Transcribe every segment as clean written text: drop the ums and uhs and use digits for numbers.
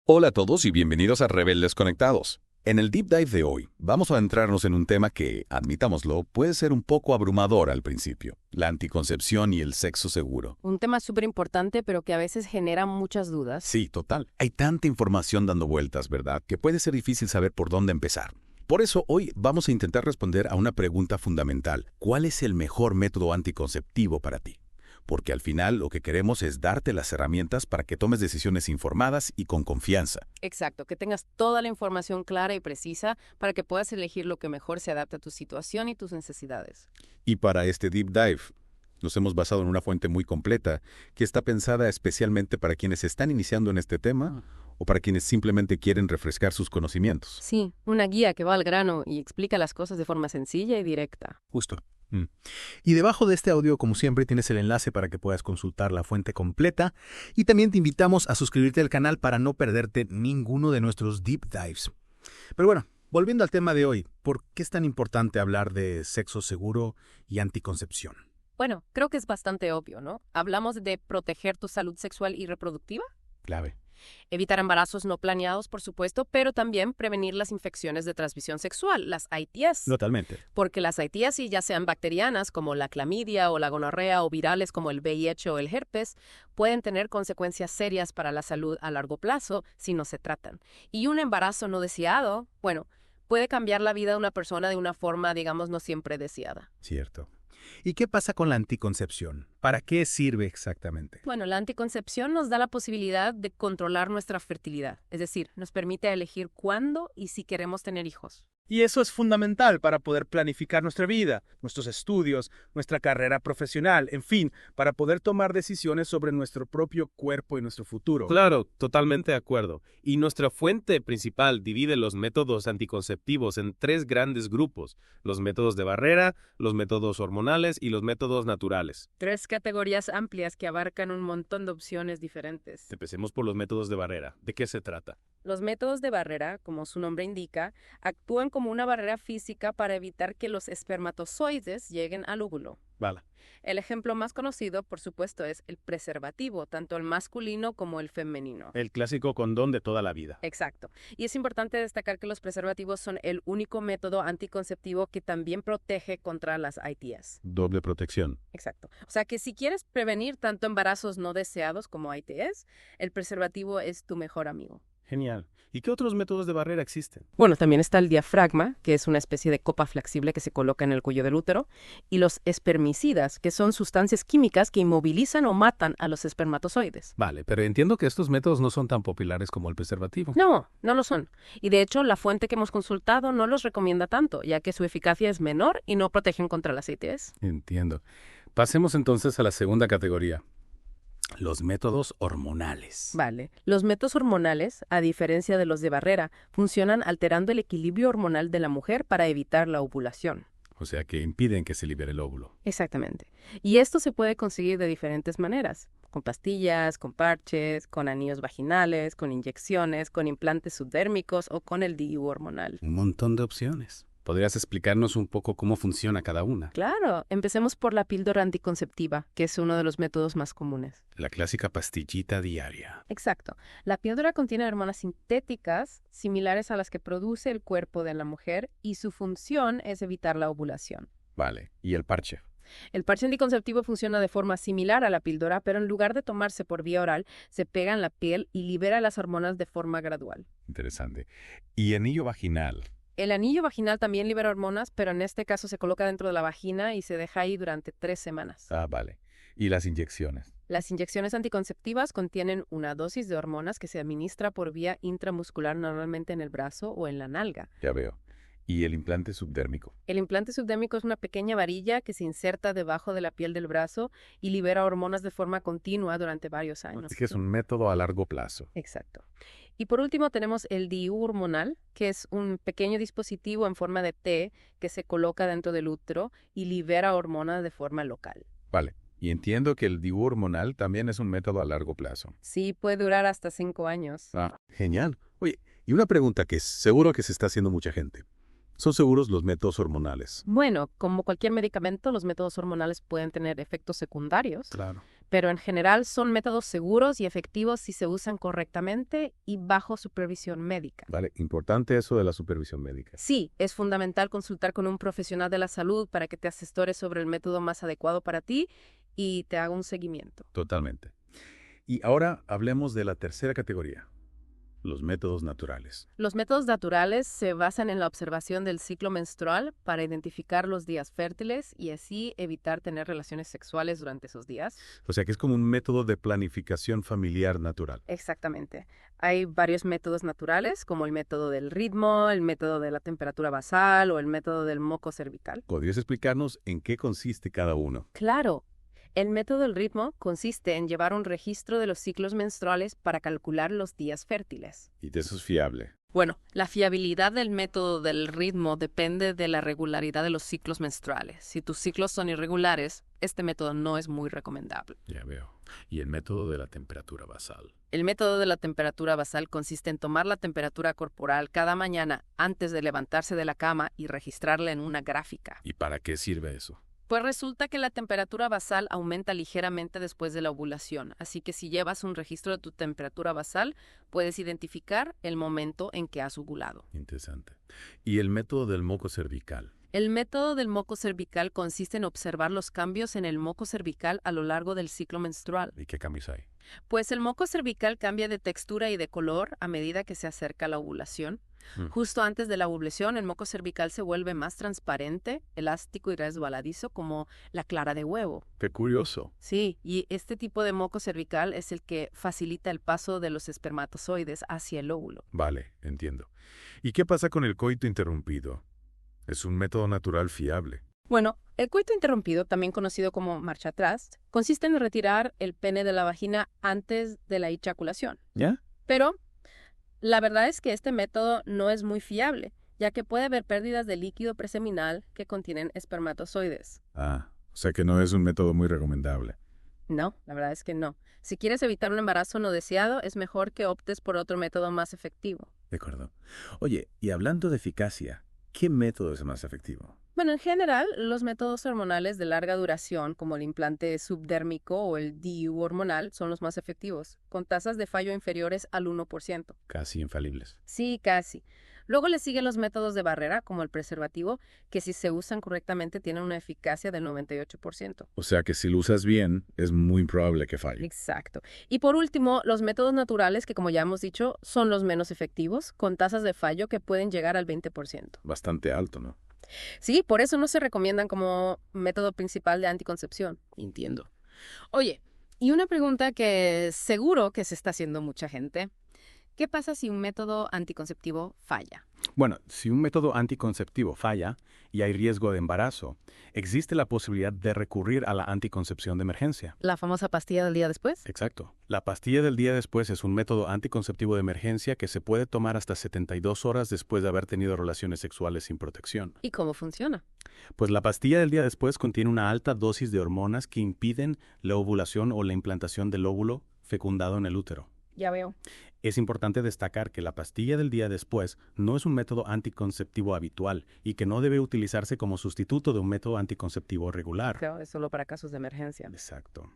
Hola a todos y bienvenidos a Rebeldes Conectados. En el Deep Dive de hoy, vamos a adentrarnos en un tema que, admitámoslo, puede ser un poco abrumador al principio: la anticoncepción y el sexo seguro. Un tema súper importante, pero que a veces genera muchas dudas. Sí, total. Hay tanta información dando vueltas, ¿verdad?, que puede ser difícil saber por dónde empezar. Por eso, hoy vamos a intentar responder a una pregunta fundamental: ¿cuál es el mejor método anticonceptivo para ti? Porque al final lo que queremos es darte las herramientas para que tomes decisiones informadas y con confianza. Exacto, que tengas toda la información clara y precisa para que puedas elegir lo que mejor se adapte a tu situación y tus necesidades. Y para este Deep Dive, nos hemos basado en una fuente muy completa que está pensada especialmente para quienes están iniciando en este tema o para quienes simplemente quieren refrescar sus conocimientos. Sí, una guía que va al grano y explica las cosas de forma sencilla y directa. Justo. Y debajo de este audio, como siempre, tienes el enlace para que puedas consultar la fuente completa, y también te invitamos a suscribirte al canal para no perderte ninguno de nuestros Deep Dives. Pero bueno, volviendo al tema de hoy, ¿por qué es tan importante hablar de sexo seguro y anticoncepción? Bueno, creo que es bastante obvio, ¿no? Hablamos de proteger tu salud sexual y reproductiva, Clave. evitar embarazos no planeados, por supuesto, pero también prevenir las infecciones de transmisión sexual, las ITS. Totalmente. Porque las ITS, ya sean bacterianas como la clamidia o la gonorrea o virales como el VIH o el herpes, pueden tener consecuencias serias para la salud a largo plazo si no se tratan. Y un embarazo no deseado, bueno, puede cambiar la vida de una persona de una forma, digamos, no siempre deseada. Cierto. ¿Y qué pasa con la anticoncepción? ¿Para qué sirve exactamente? Bueno, la anticoncepción nos da la posibilidad de controlar nuestra fertilidad, es decir, nos permite elegir cuándo y si queremos tener hijos. Y eso es fundamental para poder planificar nuestra vida, nuestros estudios, nuestra carrera profesional, en fin, para poder tomar decisiones sobre nuestro propio cuerpo y nuestro futuro. Claro, totalmente de acuerdo. Y nuestra fuente principal divide los métodos anticonceptivos en 3 grandes grupos: los métodos de barrera, los métodos hormonales y los métodos naturales. 3 categorías amplias que abarcan un montón de opciones diferentes. Empecemos por los métodos de barrera. ¿De qué se trata? Los métodos de barrera, como su nombre indica, actúan como una barrera física para evitar que los espermatozoides lleguen al óvulo. Vale. El ejemplo más conocido, por supuesto, es el preservativo, tanto el masculino como el femenino. El clásico condón de toda la vida. Exacto. Y es importante destacar que los preservativos son el único método anticonceptivo que también protege contra las ITS. Doble protección. Exacto. O sea que si quieres prevenir tanto embarazos no deseados como ITS, el preservativo es tu mejor amigo. Genial. ¿Y qué otros métodos de barrera existen? Bueno, también está el diafragma, que es una especie de copa flexible que se coloca en el cuello del útero, y los espermicidas, que son sustancias químicas que inmovilizan o matan a los espermatozoides. Vale, pero entiendo que estos métodos no son tan populares como el preservativo. No, no lo son. Y de hecho, la fuente que hemos consultado no los recomienda tanto, ya que su eficacia es menor y no protegen contra las ITS. Entiendo. Pasemos entonces a la segunda categoría: los métodos hormonales. Vale. Los métodos hormonales, a diferencia de los de barrera, funcionan alterando el equilibrio hormonal de la mujer para evitar la ovulación. O sea que impiden que se libere el óvulo. Exactamente. Y esto se puede conseguir de diferentes maneras: con pastillas, con parches, con anillos vaginales, con inyecciones, con implantes subdérmicos o con el DIU hormonal. Un montón de opciones. ¿Podrías explicarnos un poco cómo funciona cada una? Claro, empecemos por la píldora anticonceptiva, que es uno de los métodos más comunes. La clásica pastillita diaria. Exacto. La píldora contiene hormonas sintéticas similares a las que produce el cuerpo de la mujer y su función es evitar la ovulación. Vale. ¿Y el parche? El parche anticonceptivo funciona de forma similar a la píldora, pero en lugar de tomarse por vía oral, se pega en la piel y libera las hormonas de forma gradual. Interesante. ¿Y anillo vaginal? El anillo vaginal también libera hormonas, pero en este caso se coloca dentro de la vagina y se deja ahí durante 3 semanas. Ah, vale. ¿Y las inyecciones? Las inyecciones anticonceptivas contienen una dosis de hormonas que se administra por vía intramuscular, normalmente en el brazo o en la nalga. Ya veo. ¿Y el implante subdérmico? El implante subdérmico es una pequeña varilla que se inserta debajo de la piel del brazo y libera hormonas de forma continua durante varios años. Así que es un método a largo plazo. Exacto. Y por último tenemos el DIU hormonal, que es un pequeño dispositivo en forma de T que se coloca dentro del útero y libera hormonas de forma local. Vale. Y entiendo que el DIU hormonal también es un método a largo plazo. Sí, puede durar hasta 5 años. Ah, genial. Oye, y una pregunta que seguro que se está haciendo mucha gente: ¿son seguros los métodos hormonales? Bueno, como cualquier medicamento, los métodos hormonales pueden tener efectos secundarios, Claro. pero en general son métodos seguros y efectivos si se usan correctamente y bajo supervisión médica. Vale, importante eso de la supervisión médica. Sí, es fundamental consultar con un profesional de la salud para que te asesore sobre el método más adecuado para ti y te haga un seguimiento. Totalmente. Y ahora hablemos de la tercera categoría, los métodos naturales. Los métodos naturales se basan en la observación del ciclo menstrual para identificar los días fértiles y así evitar tener relaciones sexuales durante esos días. O sea que es como un método de planificación familiar natural. Exactamente. Hay varios métodos naturales, como el método del ritmo, el método de la temperatura basal o el método del moco cervical. ¿Podrías explicarnos en qué consiste cada uno? Claro. El método del ritmo consiste en llevar un registro de los ciclos menstruales para calcular los días fértiles. Y de eso es fiable. Bueno, la fiabilidad del método del ritmo depende de la regularidad de los ciclos menstruales. Si tus ciclos son irregulares, este método no es muy recomendable. Ya veo. ¿Y el método de la temperatura basal? El método de la temperatura basal consiste en tomar la temperatura corporal cada mañana antes de levantarse de la cama y registrarla en una gráfica. ¿Y para qué sirve eso? Pues resulta que la temperatura basal aumenta ligeramente después de la ovulación, así que si llevas un registro de tu temperatura basal, puedes identificar el momento en que has ovulado. Interesante. ¿Y el método del moco cervical? El método del moco cervical consiste en observar los cambios en el moco cervical a lo largo del ciclo menstrual. ¿Y qué cambios hay? Pues el moco cervical cambia de textura y de color a medida que se acerca la ovulación. Justo antes de la ovulación, el moco cervical se vuelve más transparente, elástico y resbaladizo como la clara de huevo. ¡Qué curioso! Sí, y este tipo de moco cervical es el que facilita el paso de los espermatozoides hacia el óvulo. Vale, entiendo. ¿Y qué pasa con el coito interrumpido? Es un método natural fiable. Bueno, el coito interrumpido, también conocido como marcha atrás, consiste en retirar el pene de la vagina antes de la eyaculación. ¿Ya? Pero la verdad es que este método no es muy fiable, ya que puede haber pérdidas de líquido preseminal que contienen espermatozoides. Ah, o sea que no es un método muy recomendable. No, la verdad es que no. Si quieres evitar un embarazo no deseado, es mejor que optes por otro método más efectivo. De acuerdo. Oye, y hablando de eficacia, ¿qué método es más efectivo? Bueno, en general, los métodos hormonales de larga duración, como el implante subdérmico o el DIU hormonal, son los más efectivos, con tasas de fallo inferiores al 1%. Casi infalibles. Sí, casi. Luego le siguen los métodos de barrera, como el preservativo, que si se usan correctamente tienen una eficacia del 98%. O sea que si lo usas bien, es muy probable que falle. Exacto. Y por último, los métodos naturales, que como ya hemos dicho, son los menos efectivos, con tasas de fallo que pueden llegar al 20%. Bastante alto, ¿no? Sí, por eso no se recomiendan como método principal de anticoncepción. Entiendo. Oye, y una pregunta que seguro que se está haciendo mucha gente. ¿Qué pasa si un método anticonceptivo falla? Bueno, si un método anticonceptivo falla y hay riesgo de embarazo, existe la posibilidad de recurrir a la anticoncepción de emergencia. ¿La famosa pastilla del día después? Exacto. La pastilla del día después es un método anticonceptivo de emergencia que se puede tomar hasta 72 horas después de haber tenido relaciones sexuales sin protección. ¿Y cómo funciona? Pues la pastilla del día después contiene una alta dosis de hormonas que impiden la ovulación o la implantación del óvulo fecundado en el útero. Ya veo. Es importante destacar que la pastilla del día después no es un método anticonceptivo habitual y que no debe utilizarse como sustituto de un método anticonceptivo regular. Claro, es solo para casos de emergencia. Exacto.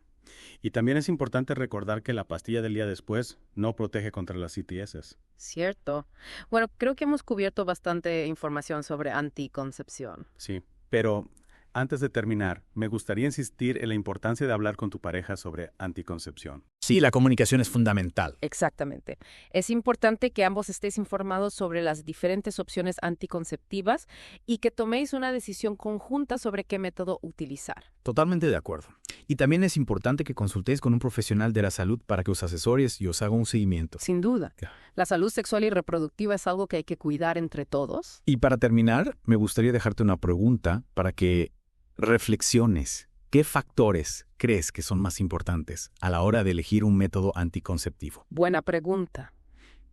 Y también es importante recordar que la pastilla del día después no protege contra las ITS. Cierto. Bueno, creo que hemos cubierto bastante información sobre anticoncepción. Sí, pero antes de terminar, me gustaría insistir en la importancia de hablar con tu pareja sobre anticoncepción. Sí, la comunicación es fundamental. Exactamente. Es importante que ambos estéis informados sobre las diferentes opciones anticonceptivas y que toméis una decisión conjunta sobre qué método utilizar. Totalmente de acuerdo. Y también es importante que consultéis con un profesional de la salud para que os asesores y os haga un seguimiento. Sin duda. La salud sexual y reproductiva es algo que hay que cuidar entre todos. Y para terminar, me gustaría dejarte una pregunta para que reflexiones. ¿Qué factores crees que son más importantes a la hora de elegir un método anticonceptivo? Buena pregunta.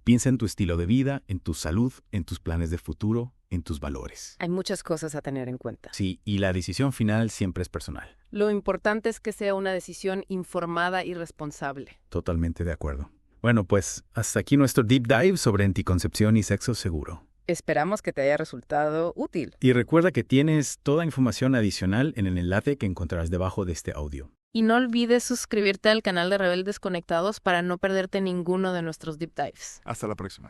Piensa en tu estilo de vida, en tu salud, en tus planes de futuro, en tus valores. Hay muchas cosas a tener en cuenta. Sí, y la decisión final siempre es personal. Lo importante es que sea una decisión informada y responsable. Totalmente de acuerdo. Bueno, pues hasta aquí nuestro deep dive sobre anticoncepción y sexo seguro. Esperamos que te haya resultado útil. Y recuerda que tienes toda información adicional en el enlace que encontrarás debajo de este audio. Y no olvides suscribirte al canal de Rebeldes Conectados para no perderte ninguno de nuestros Deep Dives. Hasta la próxima.